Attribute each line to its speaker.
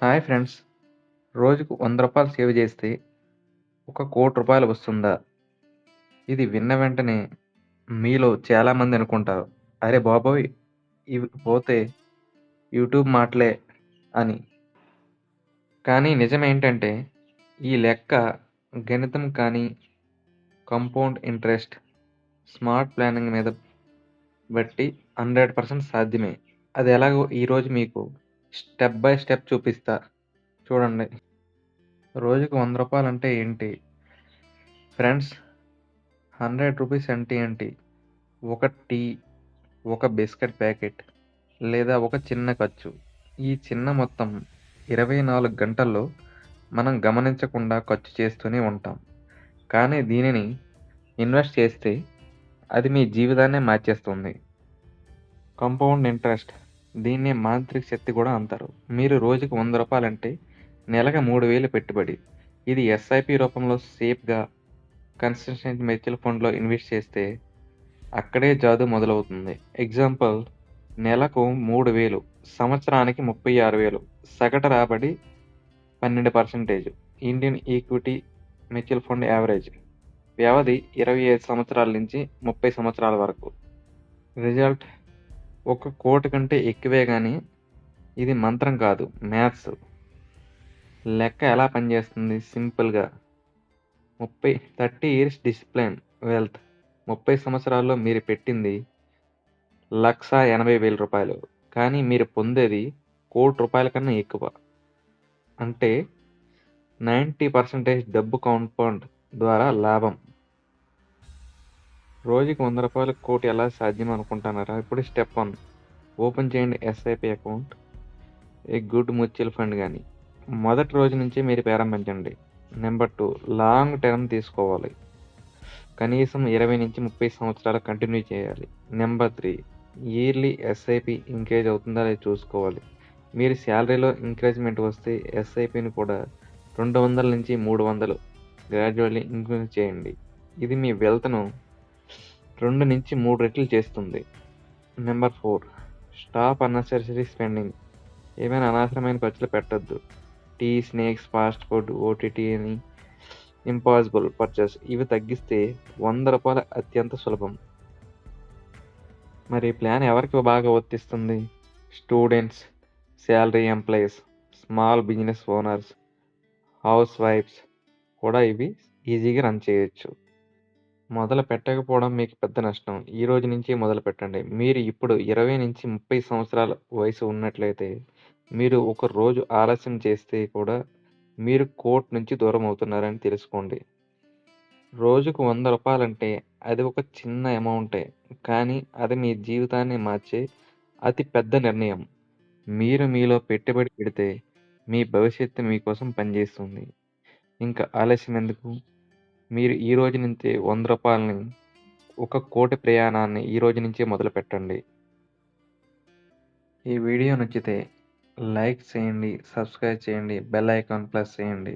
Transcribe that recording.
Speaker 1: Hi friends! రోజుకు రూ. 100 save చేస్తే ఒక రూ. 1,00,00,000 వస్తుందా? ఇది విన్న వెంటనే మీలో చాలామంది అనుకుంటారు, అరె బాబోయ్! ఇవి పోతే యూట్యూబ్ మాటలే అని. కానీ నిజమేంటంటే ఈ లెక్క గణితం కానీ, కంపౌండ్ ఇంట్రెస్ట్, స్మార్ట్ ప్లానింగ్ మీద బట్టి 100% సాధ్యమే. అది ఎలాగో ఈరోజు మీకు స్టెప్ బై స్టెప్ చూపిస్తా చూడండి. రోజుకు రూ. 100 అంటే ఏంటి? ఫ్రెండ్స్, రూ. 100 అంటే ఏంటి? ఒక టీ, ఒక బిస్కెట్ ప్యాకెట్ లేదా ఒక చిన్న ఖర్చు. ఈ చిన్న మొత్తం 24 గంటల్లో మనం గమనించకుండా ఖర్చు చేస్తూనే ఉంటాం. కానీ దీనిని ఇన్వెస్ట్ చేస్తే అది మీ జీవితాన్నే మార్చేస్తుంది. కంపౌండ్ ఇంట్రెస్ట్, దీన్నే మాంత్రిక శక్తి కూడా అంటారు. మీరు రోజుకు రూ. 100 అంటే నెలకు 3000 పెట్టుబడి. ఇది ఎస్ఐపి రూపంలో సేఫ్‌గా కన్సిస్టెంట్ మ్యూచువల్ ఫండ్‌లో ఇన్వెస్ట్ చేస్తే అక్కడే జాదు మొదలవుతుంది. ఎగ్జాంపుల్, నెలకు 3000, సంవత్సరానికి 36,000, సగటు రాబడి 12%. Indian equity mutual fund average వ్యవధి 25 సంవత్సరాల నుంచి 30 సంవత్సరాల వరకు. రిజల్ట్ 1,00,00,000 కంటే ఎక్కువే గానీ ఇది మంత్రం కాదు, మ్యాథ్స్. లెక్క ఎలా పనిచేస్తుంది? సింపుల్‌గా 30 ఇయర్స్ డిసిప్లిన్ వెల్త్. 30 సంవత్సరాల్లో మీరు పెట్టింది రూ. 1,80,000. కానీ మీరు పొందేది రూ. 1,00,00,000 కన్నా ఎక్కువ. అంటే 90% డబ్బు కాంపౌండ్ ద్వారా లాభం. రోజుకి రూ. 100 కోటి ఎలా సాధ్యం అనుకుంటున్నారా? ఇప్పుడు స్టెప్ 1, ఓపెన్ చేయండి SIP account, a good mutual fund గానీ. మొదటి రోజు నుంచి మీరు ప్రారంభించండి. నెంబర్ 2, లాంగ్ టర్మ్ తీసుకోవాలి. కనీసం 20-30 సంవత్సరాలు కంటిన్యూ చేయాలి. నెంబర్ 3, ఇయర్లీ ఎస్ఐపి ఇంక్రీజ్ అవుతుందా లేదో చూసుకోవాలి. మీరు శాలరీలో ఇంక్రిజ్మెంట్ వస్తే ఎస్ఐపిని కూడా 200-300 గ్రాడ్యువల్లీ ఇంక్రీజ్ చేయండి. ఇది మీ వెల్త్‌ను 2-3 రెట్లు చేస్తుంది. Number 4, stop unnecessary spending. ఏమైనా అనవసరమైన ఖర్చులు పెట్టొద్దు. Tea, snacks, fast food, OTT అని ఇంపాసిబుల్ పర్చేస్ ఇవి తగ్గిస్తే రూ. 100 అత్యంత సులభం. మరి ఈ ప్లాన్ ఎవరికి బాగా వర్తిస్తుంది? Students, salary employees, small business owners, house wives కూడా ఇవి ఈజీగా రన్ చేయొచ్చు. మొదలు పెట్టకపోవడం మీకు పెద్ద నష్టం. ఈ రోజు నుంచి మొదలు పెట్టండి. మీరు ఇప్పుడు 20-30 సంవత్సరాల వయసు ఉన్నట్లయితే మీరు ఒక రోజు ఆలస్యం చేస్తే కూడా మీరు కోటి నుంచి దూరం అవుతున్నారని తెలుసుకోండి. రోజుకు రూ. 100 అంటే అది ఒక చిన్న అమౌంటే. కానీ అది మీ జీవితాన్ని మార్చే అతి పెద్ద నిర్ణయం. మీరు మీలో పెట్టుబడి పెడితే మీ భవిష్యత్తు మీకోసం పనిచేస్తుంది. ఇంకా ఆలస్యం ఎందుకు? మీరు ఈ రోజు నుంచే రూ. 100ని ఒక కోటి ప్రయాణాన్ని ఈ రోజు నుంచే మొదలుపెట్టండి. ఈ వీడియో నచ్చితే లైక్ చేయండి, సబ్స్క్రైబ్ చేయండి, బెల్ ఐకాన్ ప్రెస్ చేయండి.